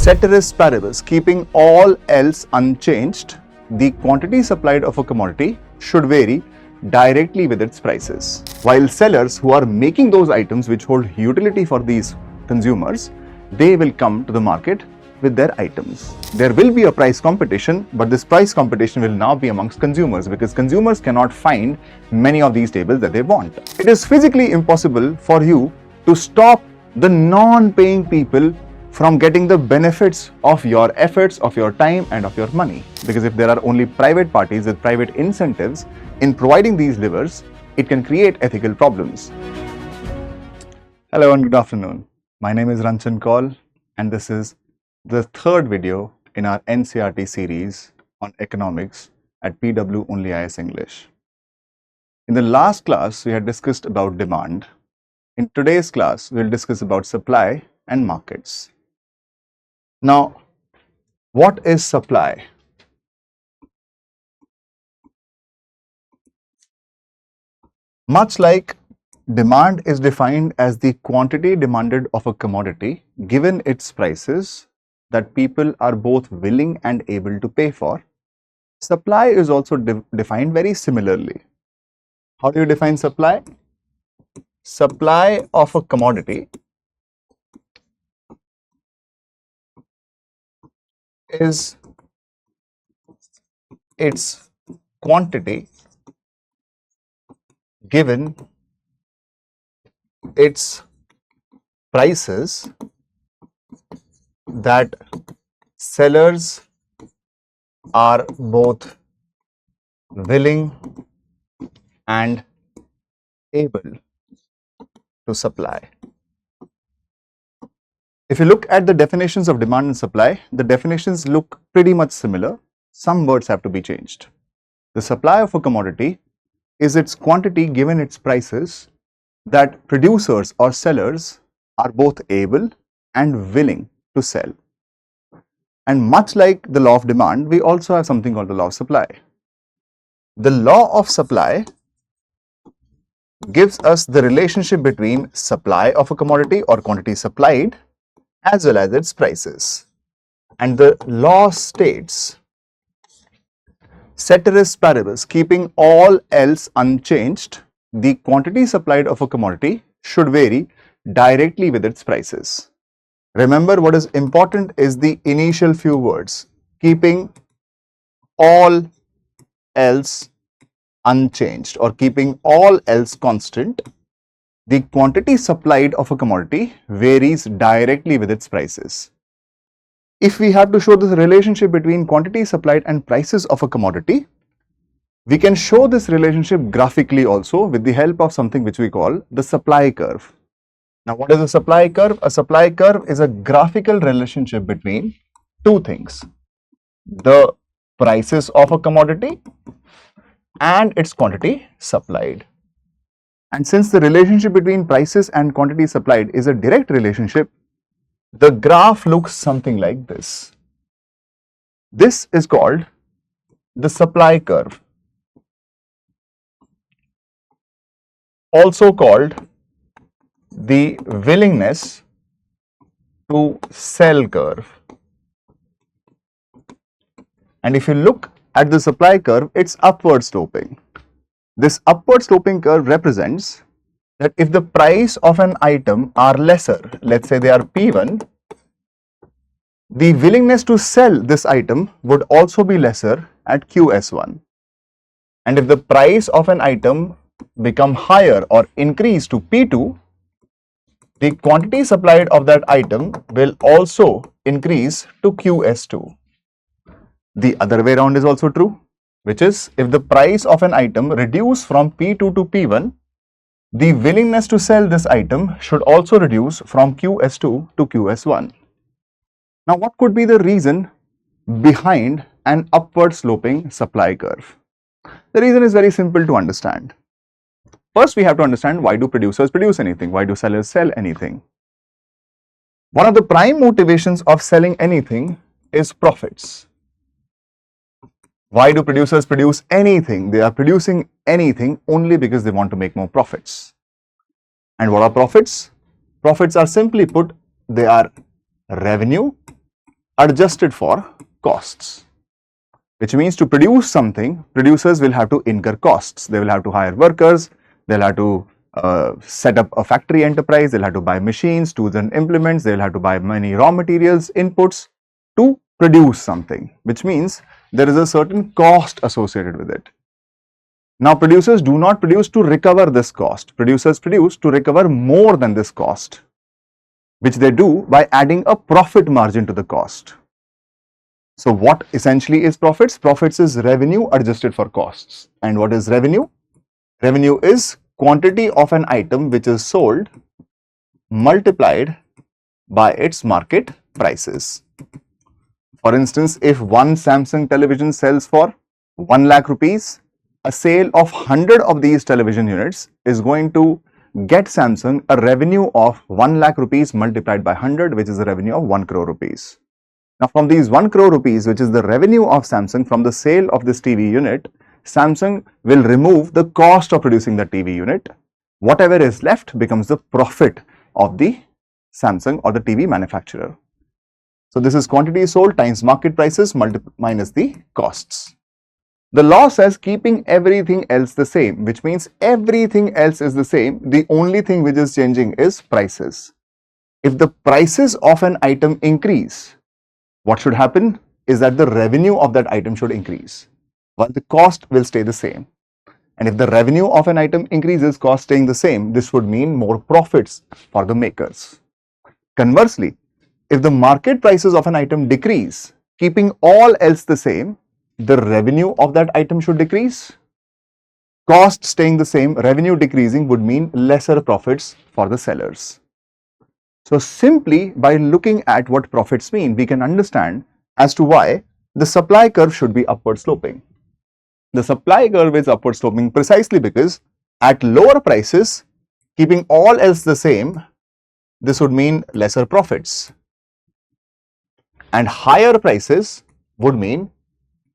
Ceteris paribus, keeping all else unchanged, the quantity supplied of a commodity should vary directly with its prices. While sellers who are making those items which hold utility for these consumers, they will come to the market with their items. There will be a price competition, but this price competition will now be amongst consumers because consumers cannot find many of these tables that they want. It is physically impossible for you to stop the non-paying people from getting the benefits of your efforts, of your time and of your money. Because if there are only private parties with private incentives in providing these levers, it can create ethical problems. Hello and good afternoon. My name is Ranchan Kaul and this is the third video in our NCERT series on economics at PW OnlyIAS English. In the last class, we had discussed about demand. In today's class, we'll discuss about supply and markets. Now, what is supply? Much like demand is defined as the quantity demanded of a commodity given its prices that people are both willing and able to pay for, supply is also defined very similarly. How do you define supply? Supply of a commodity is its quantity given its prices that sellers are both willing and able to supply. If you look at the definitions of demand and supply, the definitions look pretty much similar. Some words have to be changed. The supply of a commodity is its quantity given its prices that producers or sellers are both able and willing to sell. And much like the law of demand, we also have something called the law of supply. The law of supply gives us the relationship between supply of a commodity or quantity supplied as well as its prices. And the law states, ceteris paribus, keeping all else unchanged, the quantity supplied of a commodity should vary directly with its prices. Remember, what is important is the initial few words, keeping all else unchanged or keeping all else constant. The quantity supplied of a commodity varies directly with its prices. If we have to show this relationship between quantity supplied and prices of a commodity, we can show this relationship graphically also with the help of something which we call the supply curve. Now, what is a supply curve? A supply curve is a graphical relationship between two things, the prices of a commodity and its quantity supplied. And since the relationship between prices and quantity supplied is a direct relationship, the graph looks something like this. This is called the supply curve, also called the willingness to sell curve. And if you look at the supply curve, it's upward sloping. This upward sloping curve represents that if the price of an item are lesser, let's say they are P1, the willingness to sell this item would also be lesser at QS1. And if the price of an item become higher or increase to P2, the quantity supplied of that item will also increase to QS2. The other way around is also true, which is if the price of an item reduce from P2 to P1, the willingness to sell this item should also reduce from QS2 to QS1. Now, what could be the reason behind an upward sloping supply curve? The reason is very simple to understand. First, we have to understand, why do producers produce anything? Why do sellers sell anything? One of the prime motivations of selling anything is profits. Why do producers produce anything? They are producing anything only because they want to make more profits. And what are profits? Profits are simply put, they are revenue adjusted for costs. Which means to produce something, producers will have to incur costs. They will have to hire workers, they'll have to set up a factory enterprise, they'll have to buy machines, tools and implements, they'll have to buy many raw materials, inputs to produce something, which means there is a certain cost associated with it. Now, producers do not produce to recover this cost. Producers produce to recover more than this cost, which they do by adding a profit margin to the cost. So, what essentially is profits? Profits is revenue adjusted for costs. And what is revenue? Revenue is quantity of an item which is sold multiplied by its market prices. For instance, if one Samsung television sells for 1 lakh rupees, a sale of 100 of these television units is going to get Samsung a revenue of 1 lakh rupees multiplied by 100, which is a revenue of 1 crore rupees. Now, from these 1 crore rupees, which is the revenue of Samsung from the sale of this TV unit, Samsung will remove the cost of producing the TV unit. Whatever is left becomes the profit of the Samsung or the TV manufacturer. So, this is quantity sold times market prices minus the costs. The law says keeping everything else the same, which means everything else is the same. The only thing which is changing is prices. If the prices of an item increase, what should happen is that the revenue of that item should increase, while the cost will stay the same. And if the revenue of an item increases, cost staying the same, this would mean more profits for the makers. Conversely, if the market prices of an item decrease, keeping all else the same, the revenue of that item should decrease. Cost staying the same, revenue decreasing would mean lesser profits for the sellers. So, simply by looking at what profits mean, we can understand as to why the supply curve should be upward sloping. The supply curve is upward sloping precisely because at lower prices, keeping all else the same, this would mean lesser profits. And higher prices would mean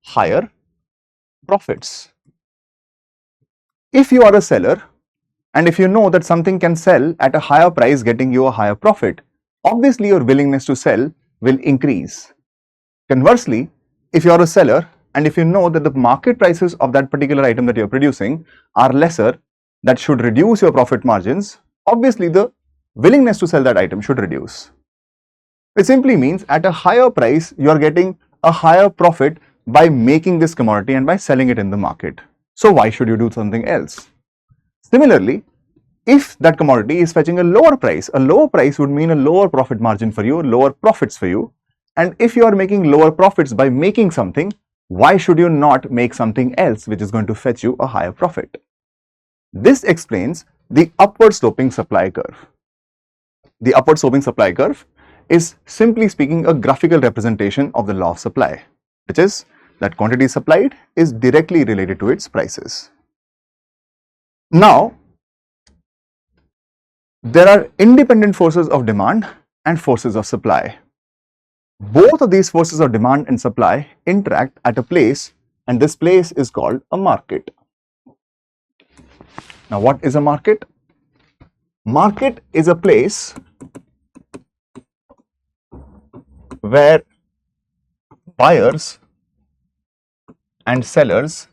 higher profits. If you are a seller and if you know that something can sell at a higher price getting you a higher profit, obviously your willingness to sell will increase. Conversely, if you are a seller and if you know that the market prices of that particular item that you are producing are lesser, that should reduce your profit margins, obviously the willingness to sell that item should reduce. It simply means at a higher price, you are getting a higher profit by making this commodity and by selling it in the market. So, why should you do something else? Similarly, if that commodity is fetching a lower price would mean a lower profit margin for you, lower profits for you. And if you are making lower profits by making something, why should you not make something else which is going to fetch you a higher profit? This explains the upward sloping supply curve. The upward sloping supply curve is simply speaking a graphical representation of the law of supply, which is that quantity supplied is directly related to its prices. Now, there are independent forces of demand and forces of supply. Both of these forces of demand and supply interact at a place, and this place is called a market. Now, what is a market? Market is a place where buyers and sellers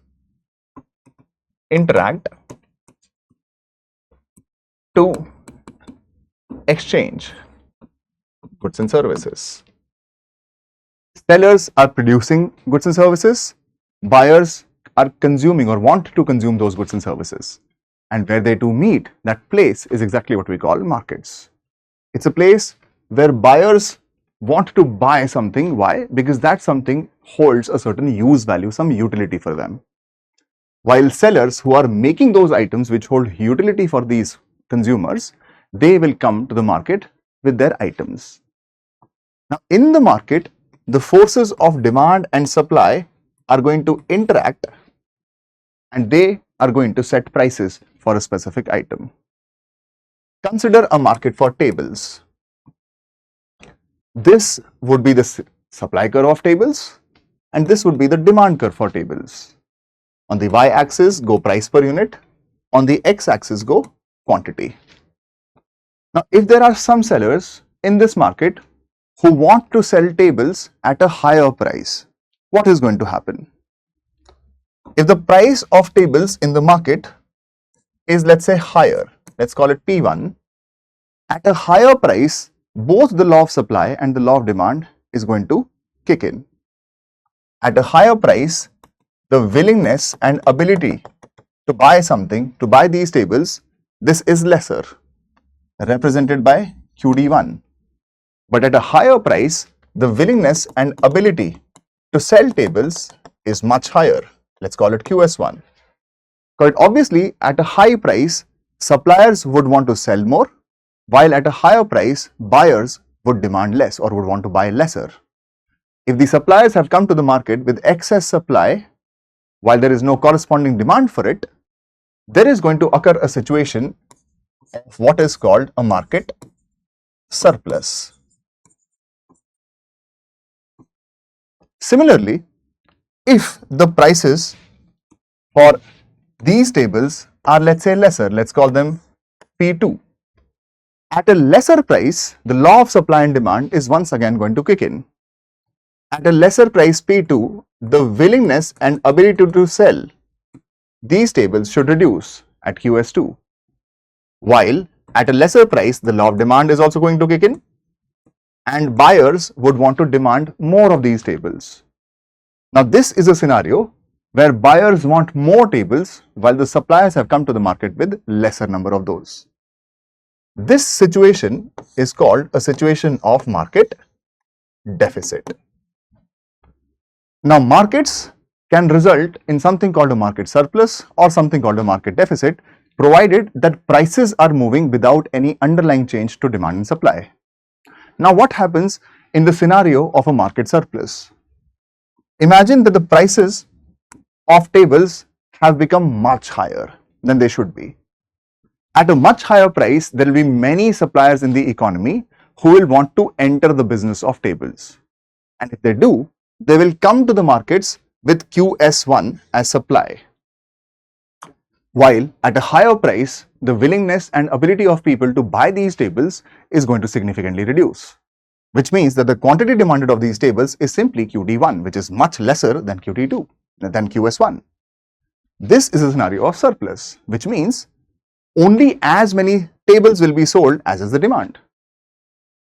interact to exchange goods and services. Sellers are producing goods and services, buyers are consuming or want to consume those goods and services. And where they two meet, that place is exactly what we call markets. It's a place where buyers want to buy something. Why? Because that something holds a certain use value, some utility for them. While sellers who are making those items which hold utility for these consumers, they will come to the market with their items. Now, in the market, the forces of demand and supply are going to interact and they are going to set prices for a specific item. Consider a market for tables. This would be the supply curve of tables and this would be the demand curve for tables. On the y-axis go price per unit, on the x-axis go quantity. Now, if there are some sellers in this market who want to sell tables at a higher price. What is going to happen? If the price of tables in the market is, let's say, higher, let's call it P1, at a higher price, both the law of supply and the law of demand is going to kick in. At a higher price, the willingness and ability to buy something, to buy these tables, this is lesser, represented by QD1. But at a higher price, the willingness and ability to sell tables is much higher. Let's call it QS1. Because obviously, at a high price, suppliers would want to sell more, while at a higher price, buyers would demand less or would want to buy lesser. If the suppliers have come to the market with excess supply, while there is no corresponding demand for it, there is going to occur a situation of what is called a market surplus. Similarly, if the prices for these tables are, let's say, lesser, let's call them P2. At a lesser price, the law of supply and demand is once again going to kick in. At a lesser price P2, the willingness and ability to sell these tables should reduce at QS2. While at a lesser price, the law of demand is also going to kick in, and buyers would want to demand more of these tables. Now, this is a scenario where buyers want more tables while the suppliers have come to the market with lesser number of those. This situation is called a situation of market deficit. Now, markets can result in something called a market surplus or something called a market deficit, provided that prices are moving without any underlying change to demand and supply. Now, what happens in the scenario of a market surplus? Imagine that the prices of tables have become much higher than they should be. At a much higher price, there will be many suppliers in the economy who will want to enter the business of tables. And if they do, they will come to the markets with QS1 as supply. While at a higher price, the willingness and ability of people to buy these tables is going to significantly reduce, which means that the quantity demanded of these tables is simply QD1, which is much lesser than QT2, than QS1. This is a scenario of surplus, which means only as many tables will be sold as is the demand.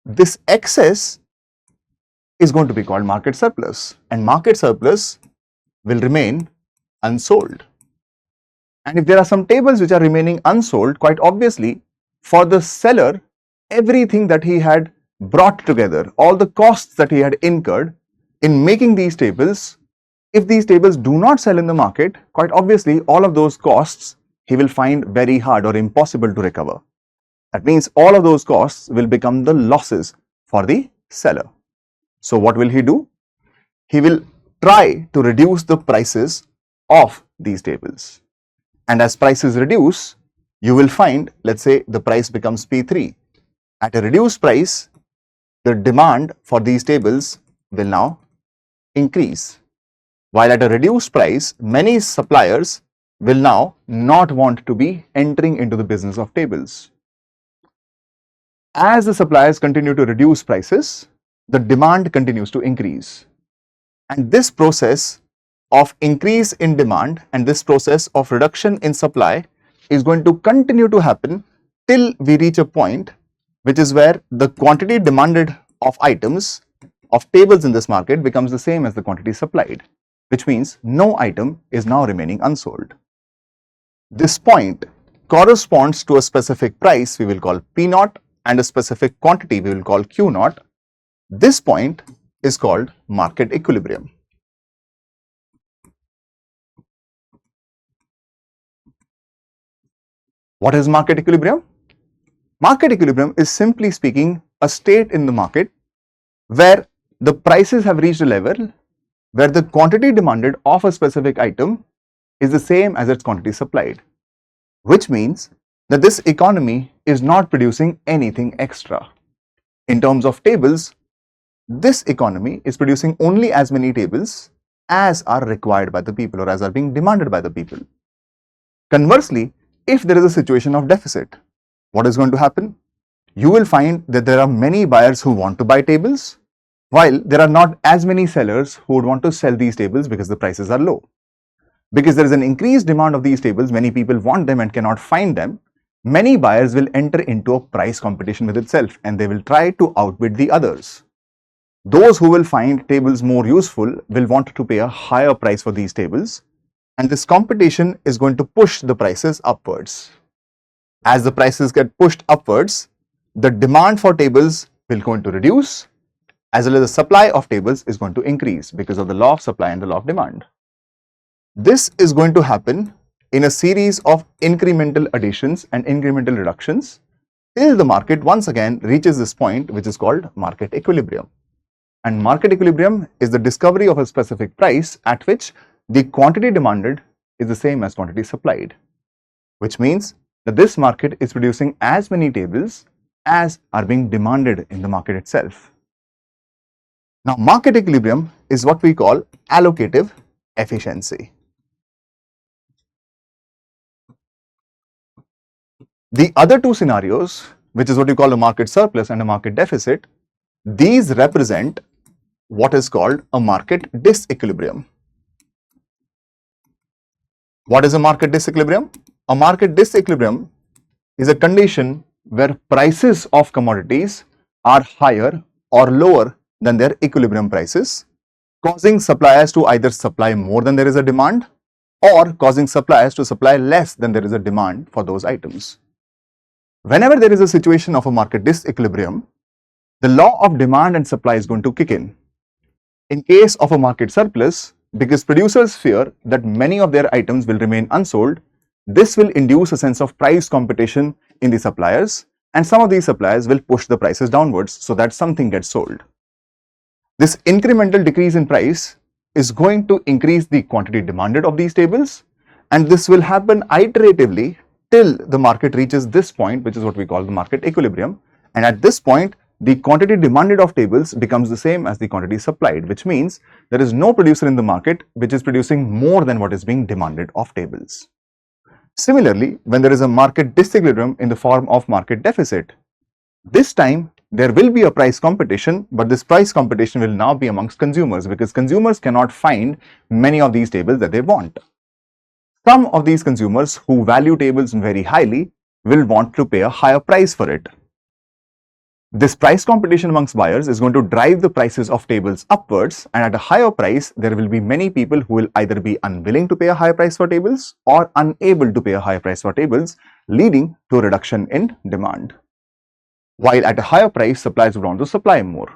This excess is going to be called market surplus, and market surplus will remain unsold. And if there are some tables which are remaining unsold, quite obviously, for the seller, everything that he had brought together, all the costs that he had incurred in making these tables, if these tables do not sell in the market, quite obviously, all of those costs he will find very hard or impossible to recover. That means all of those costs will become the losses for the seller. So what will he do? He will try to reduce the prices of these tables. And as prices reduce, you will find, let's say the price becomes P3. At a reduced price, the demand for these tables will now increase. While at a reduced price, many suppliers will now not want to be entering into the business of tables. As the suppliers continue to reduce prices, the demand continues to increase. And this process of increase in demand and this process of reduction in supply is going to continue to happen till we reach a point which is where the quantity demanded of items, of tables in this market becomes the same as the quantity supplied, which means no item is now remaining unsold. This point corresponds to a specific price we will call P0 and a specific quantity we will call Q0. This point is called market equilibrium. What is market equilibrium? Market equilibrium is simply speaking a state in the market where the prices have reached a level where the quantity demanded of a specific item is the same as its quantity supplied, which means that this economy is not producing anything extra. In terms of tables, this economy is producing only as many tables as are required by the people or as are being demanded by the people. Conversely, if there is a situation of deficit, what is going to happen? You will find that there are many buyers who want to buy tables, While there are not as many sellers who would want to sell these tables because the prices are low. Because there is an increased demand of these tables, many people want them and cannot find them, many buyers will enter into a price competition with itself and they will try to outbid the others. Those who will find tables more useful will want to pay a higher price for these tables, and this competition is going to push the prices upwards. As the prices get pushed upwards, the demand for tables will going to reduce, as well as the supply of tables is going to increase because of the law of supply and the law of demand. This is going to happen in a series of incremental additions and incremental reductions till the market once again reaches this point, which is called market equilibrium. And market equilibrium is the discovery of a specific price at which the quantity demanded is the same as quantity supplied, which means that this market is producing as many tables as are being demanded in the market itself. Now, market equilibrium is what we call allocative efficiency. The other two scenarios, which is what you call a market surplus and a market deficit, these represent what is called a market disequilibrium. What is a market disequilibrium? A market disequilibrium is a condition where prices of commodities are higher or lower than their equilibrium prices, causing suppliers to either supply more than there is a demand or causing suppliers to supply less than there is a demand for those items. Whenever there is a situation of a market disequilibrium, the law of demand and supply is going to kick in. In case of a market surplus, because producers fear that many of their items will remain unsold, this will induce a sense of price competition in the suppliers, and some of these suppliers will push the prices downwards so that something gets sold. This incremental decrease in price is going to increase the quantity demanded of these tables, and this will happen iteratively till the market reaches this point, which is what we call the market equilibrium. And at this point, the quantity demanded of tables becomes the same as the quantity supplied, which means there is no producer in the market which is producing more than what is being demanded of tables. Similarly, when there is a market disequilibrium in the form of market deficit, this time there will be a price competition, but this price competition will now be amongst consumers because consumers cannot find many of these tables that they want. Some of these consumers who value tables very highly will want to pay a higher price for it. This price competition amongst buyers is going to drive the prices of tables upwards, and at a higher price, there will be many people who will either be unwilling to pay a higher price for tables or unable to pay a higher price for tables, leading to a reduction in demand. While at a higher price, suppliers will want to supply more.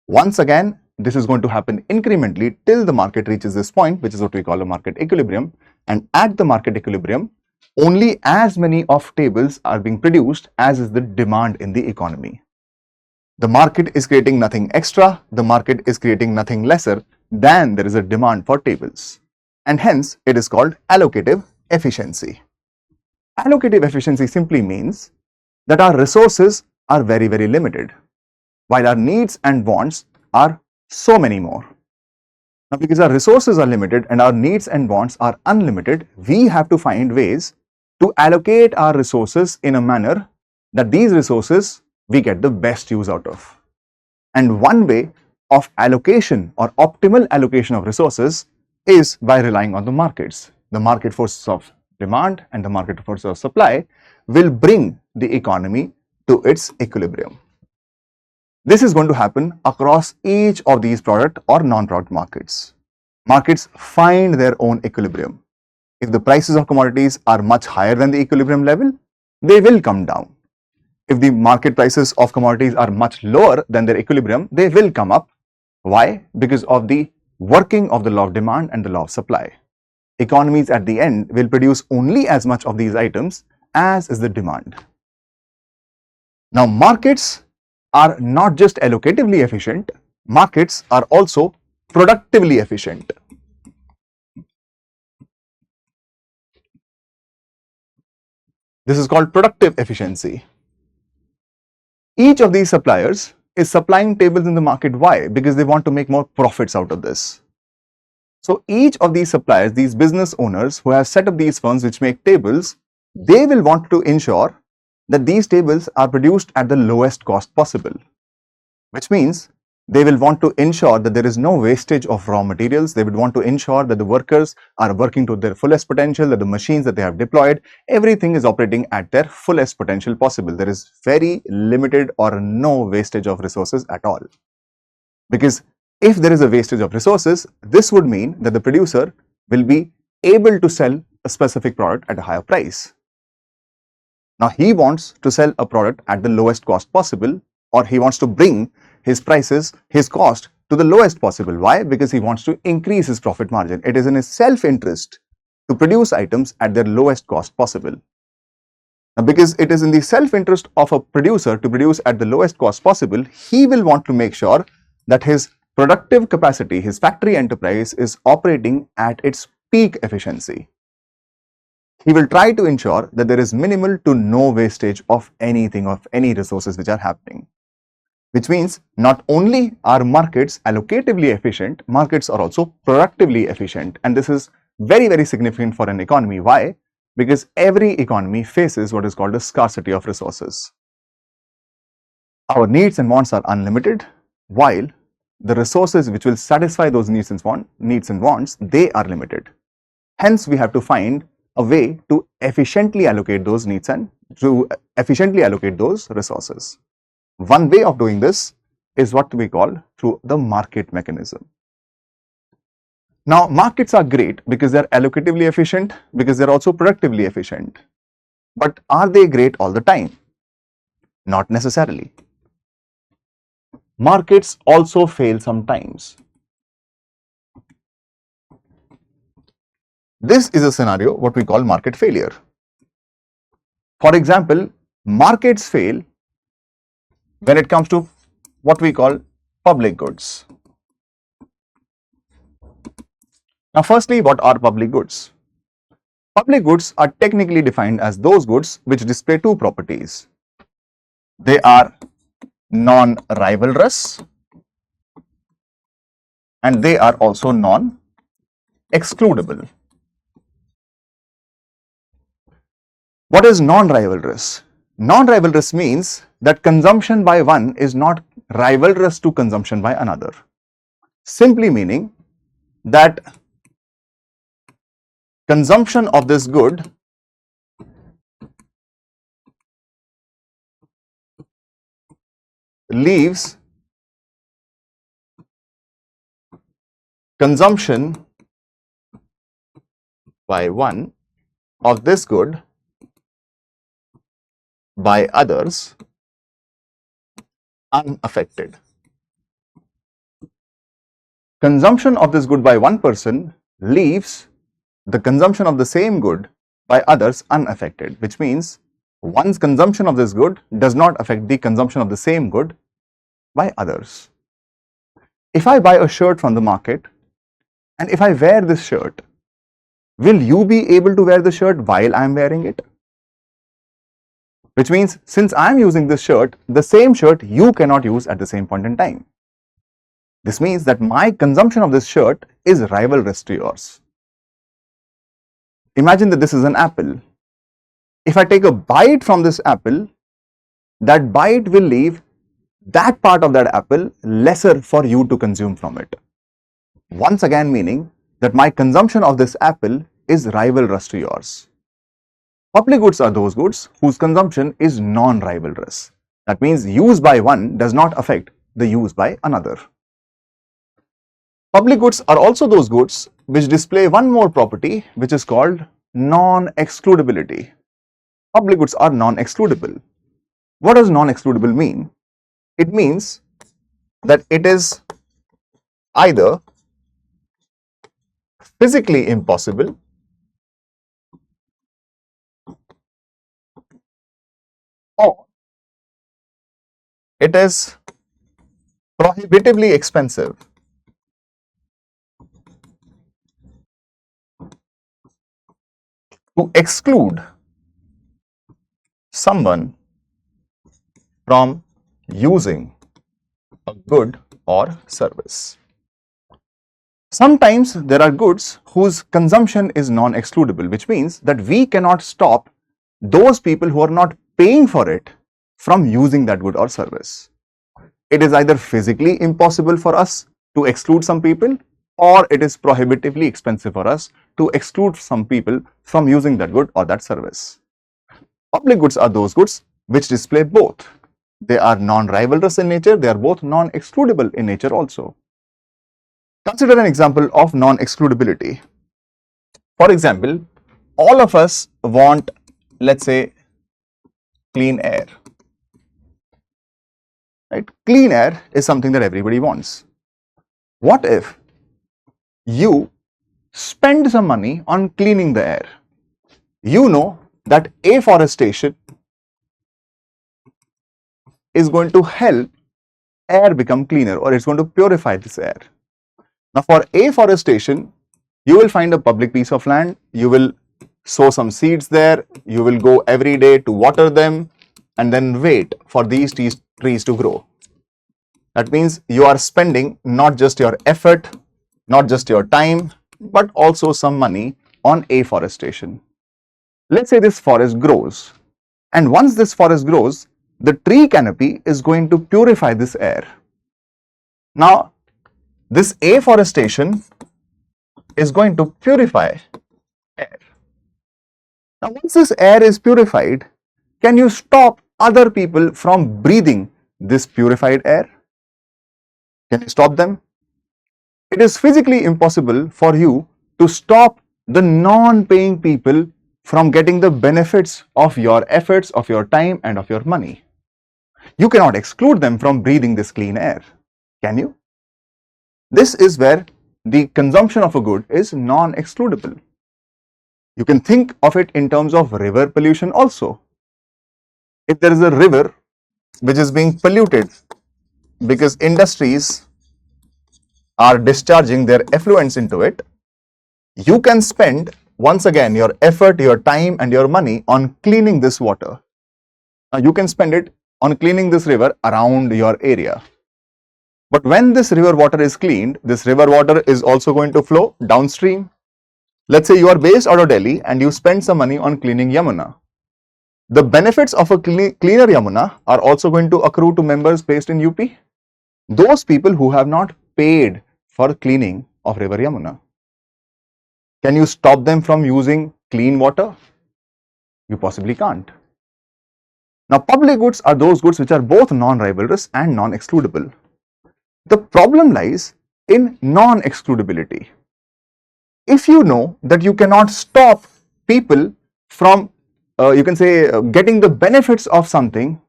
Once again, this is going to happen incrementally till the market reaches this point, which is what we call a market equilibrium. And at the market equilibrium, only as many of tables are being produced as is the demand in the economy. The market is creating nothing extra, the market is creating nothing lesser than there is a demand for tables. And hence, it is called allocative efficiency. Allocative efficiency simply means that our resources are very, very limited, while our needs and wants are so many more. Now, because our resources are limited and our needs and wants are unlimited, we have to find ways to allocate our resources in a manner that these resources we get the best use out of. And one way of allocation or optimal allocation of resources is by relying on the markets. The market forces of demand and the market forces of supply will bring the economy to its equilibrium. This is going to happen across each of these product or non-product markets. Markets find their own equilibrium. If the prices of commodities are much higher than the equilibrium level, they will come down. If the market prices of commodities are much lower than their equilibrium, they will come up. Why? Because of the working of the law of demand and the law of supply. Economies at the end will produce only as much of these items as is the demand. Now, markets are not just allocatively efficient, markets are also productively efficient. This is called productive efficiency. Each of these suppliers is supplying tables in the market. Why? Because they want to make more profits out of this. So each of these suppliers, these business owners who have set up these firms which make tables, they will want to ensure that these tables are produced at the lowest cost possible, which means They will want to ensure that there is no wastage of raw materials. They would want to ensure that the workers are working to their fullest potential, that the machines that they have deployed, everything is operating at their fullest potential possible. There is very limited or no wastage of resources at all. Because if there is a wastage of resources, this would mean that the producer will be able to sell a specific product at a higher price. Now, he wants to sell a product at the lowest cost possible, or he wants to bring his prices, his cost to the lowest possible. Why? Because he wants to increase his profit margin. It is in his self-interest to produce items at their lowest cost possible. Now, because it is in the self-interest of a producer to produce at the lowest cost possible, he will want to make sure that his productive capacity, his factory enterprise is operating at its peak efficiency. He will try to ensure that there is minimal to no wastage of anything, of any resources which are happening. Which means not only are markets allocatively efficient, markets are also productively efficient. And this is very, very significant for an economy. Why? Because every economy faces what is called a scarcity of resources. Our needs and wants are unlimited, while the resources which will satisfy those needs and wants, they are limited. Hence, we have to find a way to efficiently allocate those needs and to efficiently allocate those resources. One way of doing this is what we call through the market mechanism. Now, markets are great because they are allocatively efficient, because they are also productively efficient. But are they great all the time? Not necessarily. Markets also fail sometimes. This is a scenario what we call market failure. For example, markets fail when it comes to what we call public goods. Now, firstly, what are public goods? Public goods are technically defined as those goods which display two properties. They are non-rivalrous and they are also non-excludable. What is non-rivalrous? Non-rivalrous means that consumption by one is not rivalrous to consumption by another. Simply meaning that consumption of this good leaves consumption by one of this good by others unaffected. Consumption of this good by one person leaves the consumption of the same good by others unaffected, which means one's consumption of this good does not affect the consumption of the same good by others. If I buy a shirt from the market and if I wear this shirt, will you be able to wear the shirt while I am wearing it? Which means since I am using this shirt, the same shirt you cannot use at the same point in time. This means that my consumption of this shirt is rivalrous to yours. Imagine that this is an apple. If I take a bite from this apple, that bite will leave that part of that apple lesser for you to consume from it. Once again meaning that my consumption of this apple is rivalrous to yours. Public goods are those goods whose consumption is non-rivalrous. That means use by one does not affect the use by another. Public goods are also those goods which display one more property which is called non-excludability. Public goods are non-excludable. What does non-excludable mean? It means that it is either physically impossible or it is prohibitively expensive to exclude someone from using a good or service. Sometimes there are goods whose consumption is non-excludable, which means that we cannot stop those people who are not paying for it from using that good or service. it is either physically impossible for us to exclude some people, or it is prohibitively expensive for us to exclude some people from using that good or that service. Public goods are those goods which display both. They are non-rivalrous in nature, they are both non-excludable in nature also. Consider an example of non-excludability. For example, all of us want, let's say, clean air. Right? Clean air is something that everybody wants. What if you spend some money on cleaning the air? You know that afforestation is going to help air become cleaner, or it's going to purify this air. Now, for afforestation, you will find a public piece of land, you will sow some seeds there, you will go every day to water them, and then wait for these trees to grow. That means you are spending not just your effort, not just your time, but also some money on afforestation. Let's say this forest grows, and once this forest grows, the tree canopy is going to purify this air. Now, this afforestation is going to purify air. Now, once this air is purified, can you stop other people from breathing this purified air? Can you stop them? It is physically impossible for you to stop the non-paying people from getting the benefits of your efforts, of your time, and of your money. You cannot exclude them from breathing this clean air, can you? This is where the consumption of a good is non-excludable. You can think of it in terms of river pollution also. If there is a river which is being polluted because industries are discharging their effluents into it, you can spend once again your effort, your time, and your money on cleaning this water. Now, you can spend it on cleaning this river around your area. But when this river water is cleaned, this river water is also going to flow downstream. Let's say you are based out of Delhi and you spend some money on cleaning Yamuna. The benefits of a cleaner Yamuna are also going to accrue to members based in UP. Those people who have not paid for cleaning of river Yamuna. Can you stop them from using clean water? You possibly can't. Now, public goods are those goods which are both non-rivalrous and non-excludable. The problem lies in non-excludability. If you know that you cannot stop people from, getting the benefits of something,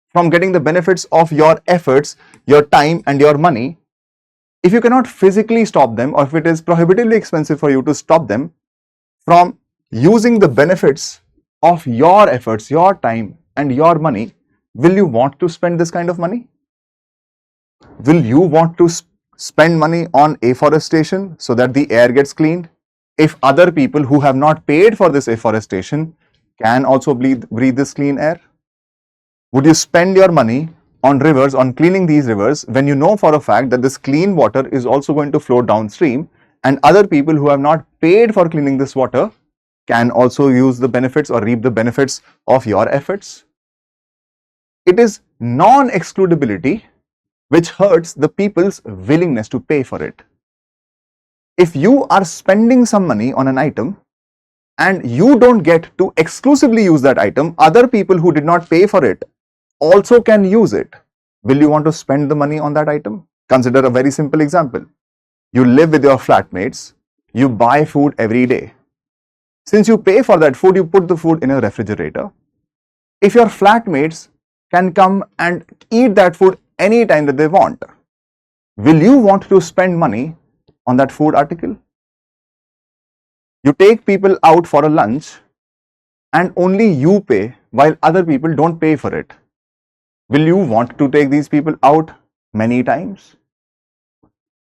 from getting the benefits of your efforts, your time, and your money, if you cannot physically stop them, or if it is prohibitively expensive for you to stop them from using the benefits of your efforts, your time, and your money, will you want to spend this kind of money? Will you want to spend money on afforestation so that the air gets cleaned, if other people who have not paid for this afforestation can also breathe this clean air? Would you spend your money on rivers, on cleaning these rivers, when you know for a fact that this clean water is also going to flow downstream, and other people who have not paid for cleaning this water can also use the benefits or reap the benefits of your efforts? It is non-excludability which hurts the people's willingness to pay for it. If you are spending some money on an item and you don't get to exclusively use that item, other people who did not pay for it also can use it. Will you want to spend the money on that item? Consider a very simple example. You live with your flatmates, you buy food every day. Since you pay for that food, you put the food in a refrigerator. If your flatmates can come and eat that food any time that they want, will you want to spend money on that food article? You take people out for a lunch and only you pay while other people don't pay for it. Will you want to take these people out many times?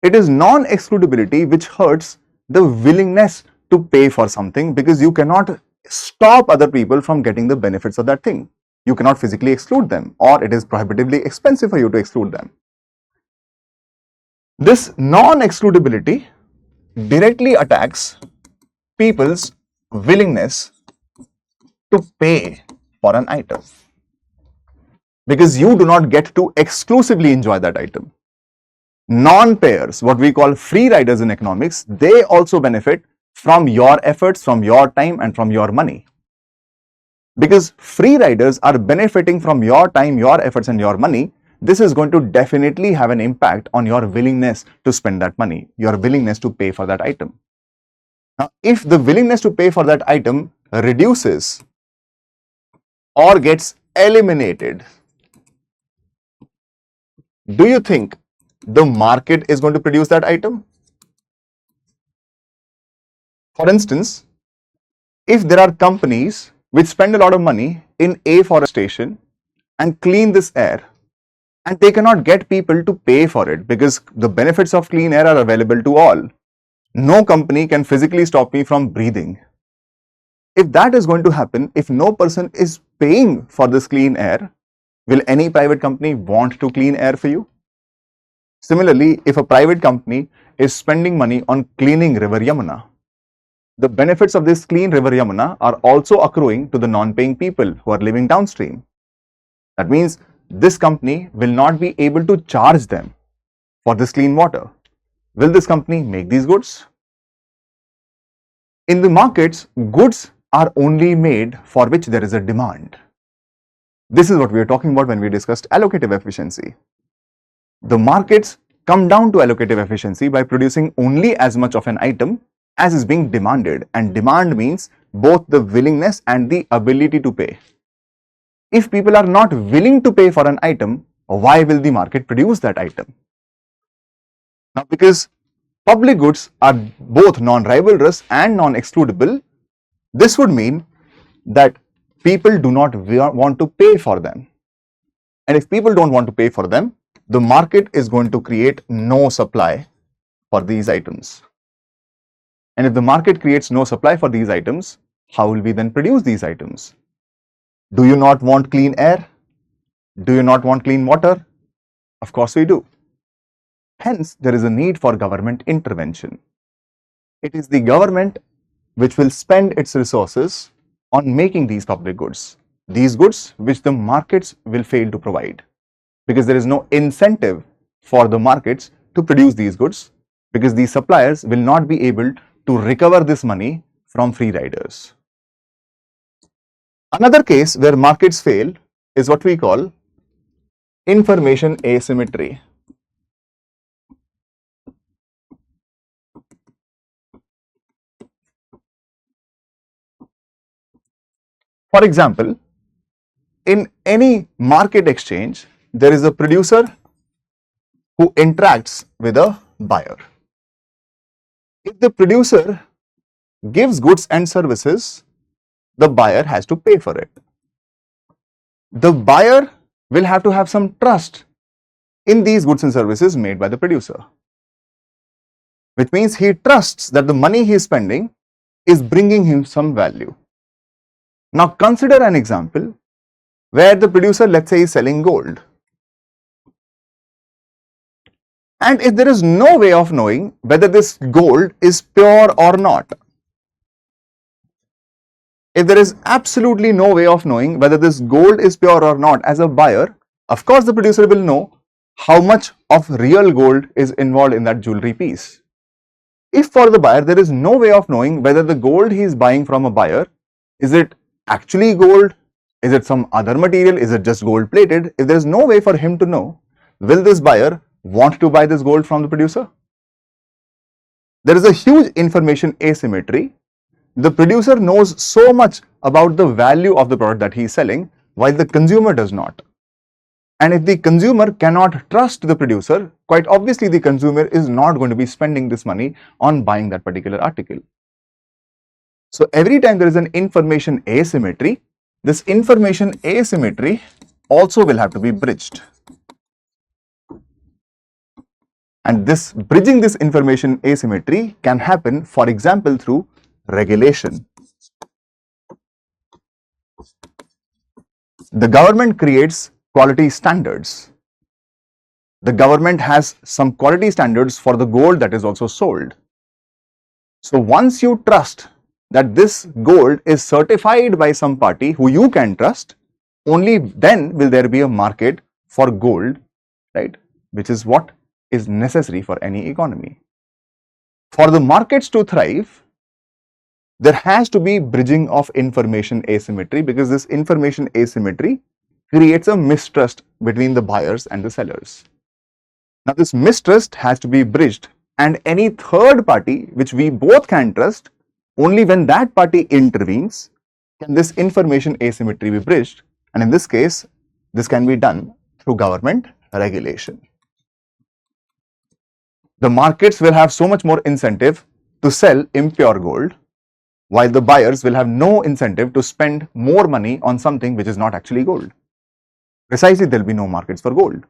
It is non-excludability which hurts the willingness to pay for something, because you cannot stop other people from getting the benefits of that thing. You cannot physically exclude them, or it is prohibitively expensive for you to exclude them. This non-excludability directly attacks people's willingness to pay for an item. because you do not get to exclusively enjoy that item. Non-payers, what we call free riders in economics, they also benefit from your efforts, from your time and from your money. Because free riders are benefiting from your time, your efforts and your money, this is going to definitely have an impact on your willingness to spend that money, your willingness to pay for that item. Now, if the willingness to pay for that item reduces or gets eliminated, do you think the market is going to produce that item? For instance, if there are companies which spend a lot of money in afforestation and clean this air, and they cannot get people to pay for it because the benefits of clean air are available to all. No company can physically stop me from breathing. If that is going to happen, if no person is paying for this clean air, will any private company want to clean air for you? Similarly, if a private company is spending money on cleaning River Yamuna, the benefits of this clean River Yamuna are also accruing to the non-paying people who are living downstream. That means this company will not be able to charge them for this clean water. Will this company make these goods? In the markets, goods are only made for which there is a demand. This is what we are talking about when we discussed allocative efficiency. The markets come down to allocative efficiency by producing only as much of an item as is being demanded, and demand means both the willingness and the ability to pay. If people are not willing to pay for an item, why will the market produce that item? Now, because public goods are both non-rivalrous and non-excludable, this would mean that people do not want to pay for them. And if people don't want to pay for them, the market is going to create no supply for these items. And if the market creates no supply for these items, how will we then produce these items? Do you not want clean air? Do you not want clean water? Of course we do. Hence, there is a need for government intervention. It is the government which will spend its resources on making these public goods which the markets will fail to provide, because there is no incentive for the markets to produce these goods, because these suppliers will not be able to recover this money from free riders. Another case where markets fail is what we call information asymmetry. For example, in any market exchange, there is a producer who interacts with a buyer. If the producer gives goods and services, the buyer has to pay for it. The buyer will have to have some trust in these goods and services made by the producer, which means he trusts that the money he is spending is bringing him some value. Now consider an example where the producer, let's say, is selling gold. And if there is no way of knowing whether this gold is pure or not, if there is absolutely no way of knowing whether this gold is pure or not, as a buyer, of course the producer will know how much of real gold is involved in that jewelry piece. If for the buyer there is no way of knowing whether the gold he is buying from a buyer, is it actually gold, is it some other material, is it just gold plated, if there is no way for him to know, will this buyer want to buy this gold from the producer? There is a huge information asymmetry. The producer knows so much about the value of the product that he is selling, while the consumer does not. And if the consumer cannot trust the producer, quite obviously the consumer is not going to be spending this money on buying that particular article. So every time there is an information asymmetry, this information asymmetry also will have to be bridged. And this bridging this information asymmetry can happen, for example, through regulation. The government creates quality standards. The government has some quality standards for the gold that is also sold. So once you trust that this gold is certified by some party who you can trust, only then will there be a market for gold, right? Which is what is necessary for any economy. For the markets to thrive, there has to be bridging of information asymmetry, because this information asymmetry creates a mistrust between the buyers and the sellers. Now, this mistrust has to be bridged, and any third party which we both can trust, only when that party intervenes can this information asymmetry be bridged, and in this case, this can be done through government regulation. The markets will have so much more incentive to sell impure gold, while the buyers will have no incentive to spend more money on something which is not actually gold. Precisely, there will be no markets for gold.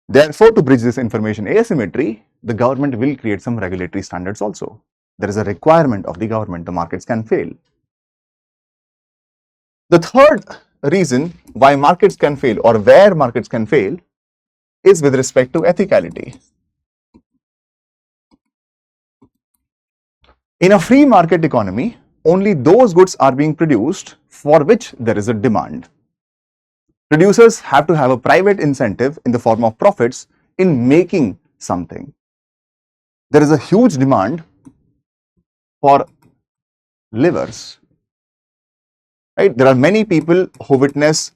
Therefore, to bridge this information asymmetry, the government will create some regulatory standards also. There is a requirement of the government, the markets can fail. The third reason why markets can fail, or where markets can fail, is with respect to ethicality. In a free market economy, only those goods are being produced for which there is a demand. Producers have to have a private incentive in the form of profits in making something. There is a huge demand for livers, right? There are many people who witness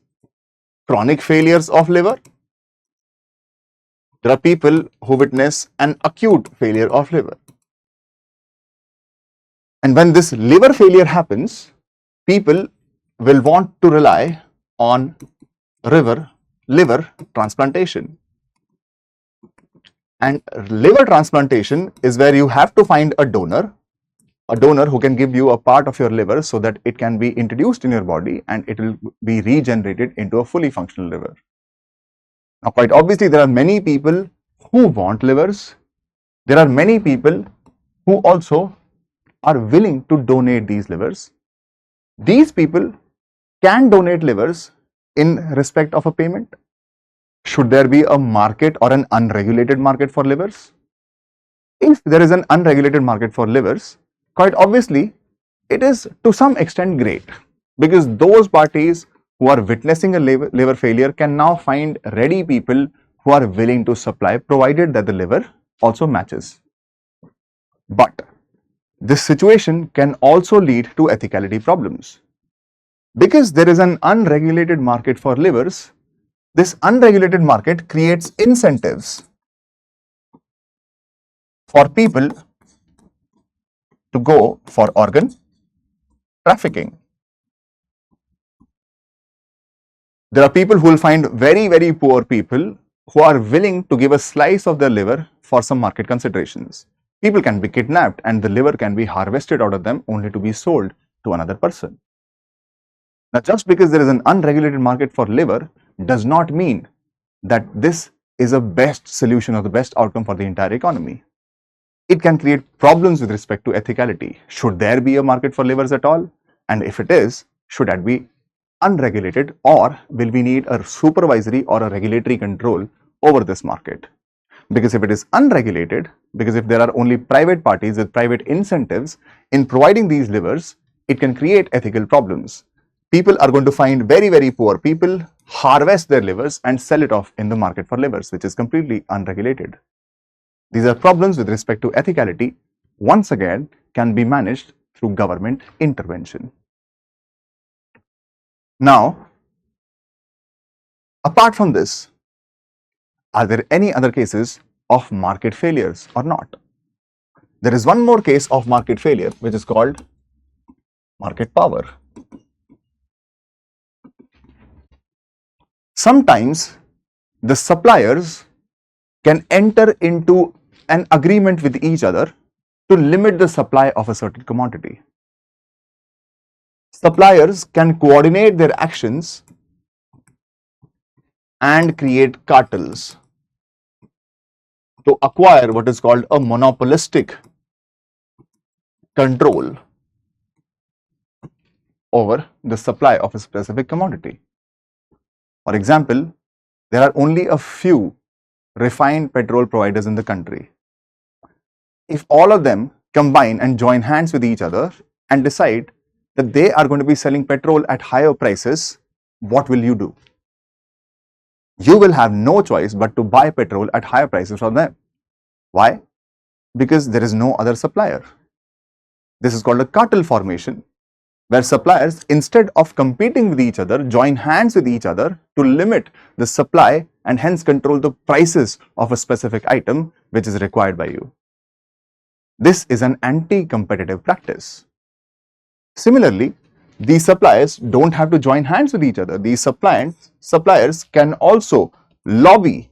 chronic failures of liver. There are people who witness an acute failure of liver. And when this liver failure happens, people will want to rely on liver transplantation. And liver transplantation is where you have to find a donor who can give you a part of your liver so that it can be introduced in your body and it will be regenerated into a fully functional liver. Now, quite obviously, there are many people who want livers. There are many people who also are willing to donate these livers. These people can donate livers in respect of a payment. Should there be a market or an unregulated market for livers? If there is an unregulated market for livers, quite obviously, it is to some extent great, because those parties who are witnessing a liver failure can now find ready people who are willing to supply, provided that the liver also matches. But this situation can also lead to ethicality problems. Because there is an unregulated market for livers, this unregulated market creates incentives for people to go for organ trafficking. There are people who will find very, very poor people who are willing to give a slice of their liver for some market considerations. People can be kidnapped and the liver can be harvested out of them only to be sold to another person. Now, just because there is an unregulated market for liver does not mean that this is a best solution or the best outcome for the entire economy. It can create problems with respect to ethicality. Should there be a market for livers at all? And if it is, should that be unregulated, or will we need a supervisory or a regulatory control over this market? Because if it is unregulated, because if there are only private parties with private incentives in providing these livers, it can create ethical problems. People are going to find very, very poor people, harvest their livers and sell it off in the market for livers, which is completely unregulated. These are problems with respect to ethicality, once again, can be managed through government intervention. Now, apart from this, are there any other cases of market failures or not? There is one more case of market failure, which is called market power. Sometimes the suppliers can enter into an agreement with each other to limit the supply of a certain commodity. Suppliers can coordinate their actions and create cartels to acquire what is called a monopolistic control over the supply of a specific commodity. For example, there are only a few refined petrol providers in the country. If all of them combine and join hands with each other and decide that they are going to be selling petrol at higher prices what will you do? You will have no choice but to buy petrol at higher prices from them. Why? Because there is no other supplier. This is called a cartel formation, where suppliers, instead of competing with each other, join hands with each other to limit the supply and hence control the prices of a specific item which is required by you. This is an anti-competitive practice. Similarly, these suppliers don't have to join hands with each other. These suppliers can also lobby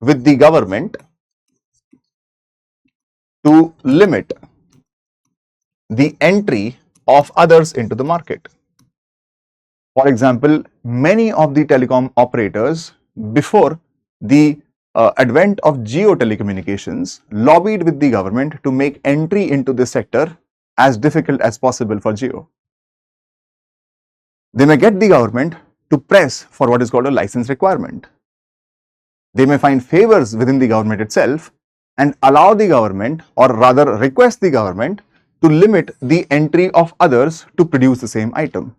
with the government to limit the entry of others into the market. For example, many of the telecom operators, before the advent of geo telecommunications, lobbied with the government to make entry into this sector as difficult as possible for geo. They may get the government to press for what is called a license requirement. They may find favors within the government itself and allow the government, or rather request the government, to limit the entry of others to produce the same item.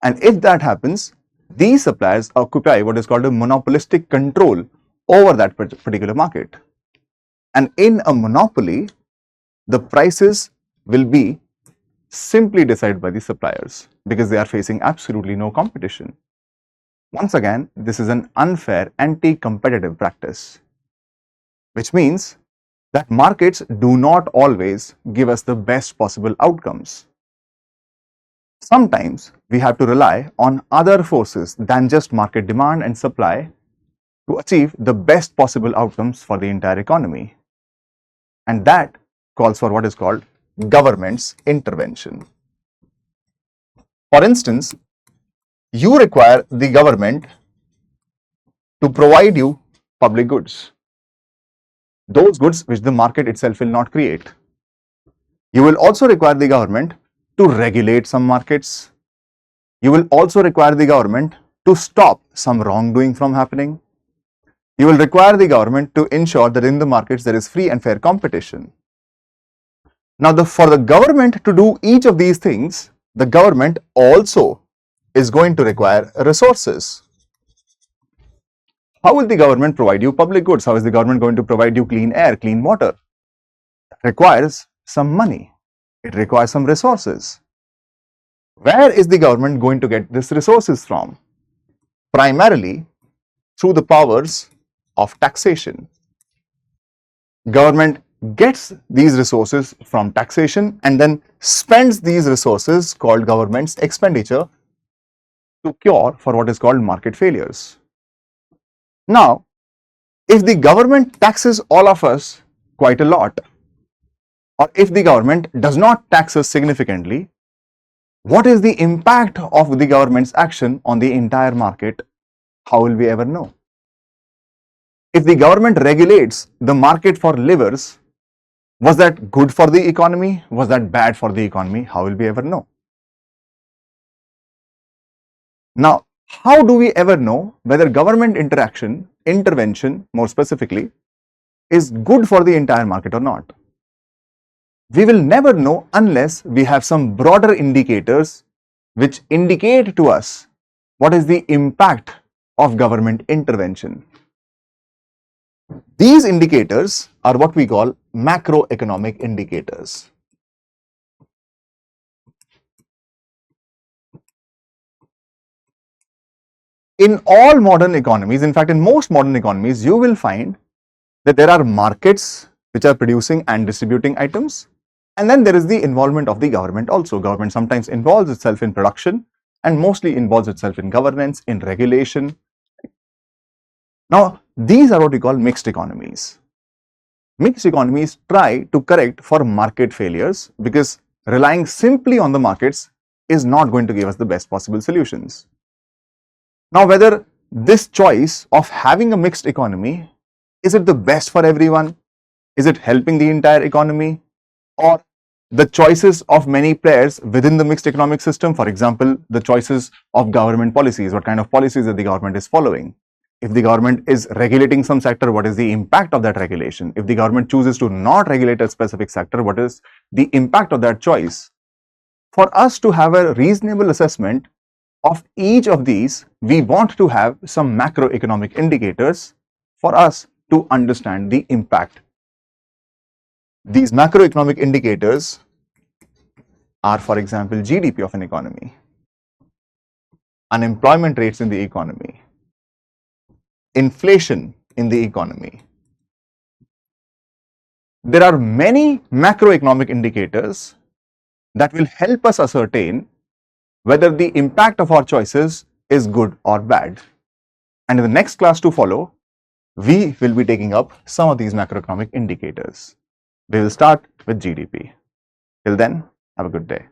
And if that happens, these suppliers occupy what is called a monopolistic control over that particular market. And in a monopoly, the prices will be simply decided by the suppliers because they are facing absolutely no competition. Once again, this is an unfair anti-competitive practice, which means that markets do not always give us the best possible outcomes. Sometimes we have to rely on other forces than just market demand and supply to achieve the best possible outcomes for the entire economy. And that calls for what is called government's intervention. For instance, you require the government to provide you public goods, those goods which the market itself will not create. You will also require the government to regulate some markets. You will also require the government to stop some wrongdoing from happening. You will require the government to ensure that in the markets there is free and fair competition. Now, for the government to do each of these things, the government also is going to require resources. How will the government provide you public goods? How is the government going to provide you clean air, clean water? It requires some money. It requires some resources. Where is the government going to get these resources from? Primarily through the powers of taxation. Government gets these resources from taxation and then spends these resources, called government's expenditure, to cure for what is called market failures. Now, if the government taxes all of us quite a lot, or if the government does not tax us significantly, what is the impact of the government's action on the entire market? How will we ever know? If the government regulates the market for livers, was that good for the economy? Was that bad for the economy? How will we ever know? Now, how do we ever know whether government intervention more specifically, is good for the entire market or not? We will never know unless we have some broader indicators which indicate to us what is the impact of government intervention. These indicators are what we call macroeconomic indicators. In all modern economies, in fact in most modern economies, you will find that there are markets which are producing and distributing items, and then there is the involvement of the government also. Government sometimes involves itself in production and mostly involves itself in governance, in regulation. Now, these are what we call mixed economies. Mixed economies try to correct for market failures because relying simply on the markets is not going to give us the best possible solutions. Now, whether this choice of having a mixed economy, is it the best for everyone? Is it helping the entire economy? Or the choices of many players within the mixed economic system, for example, the choices of government policies, what kind of policies that the government is following? If the government is regulating some sector, what is the impact of that regulation? If the government chooses to not regulate a specific sector, what is the impact of that choice? For us to have a reasonable assessment, of each of these, we want to have some macroeconomic indicators for us to understand the impact. These macroeconomic indicators are, for example, GDP of an economy, unemployment rates in the economy, inflation in the economy. There are many macroeconomic indicators that will help us ascertain whether the impact of our choices is good or bad. And in the next class to follow, we will be taking up some of these macroeconomic indicators. We will start with GDP. Till then, have a good day.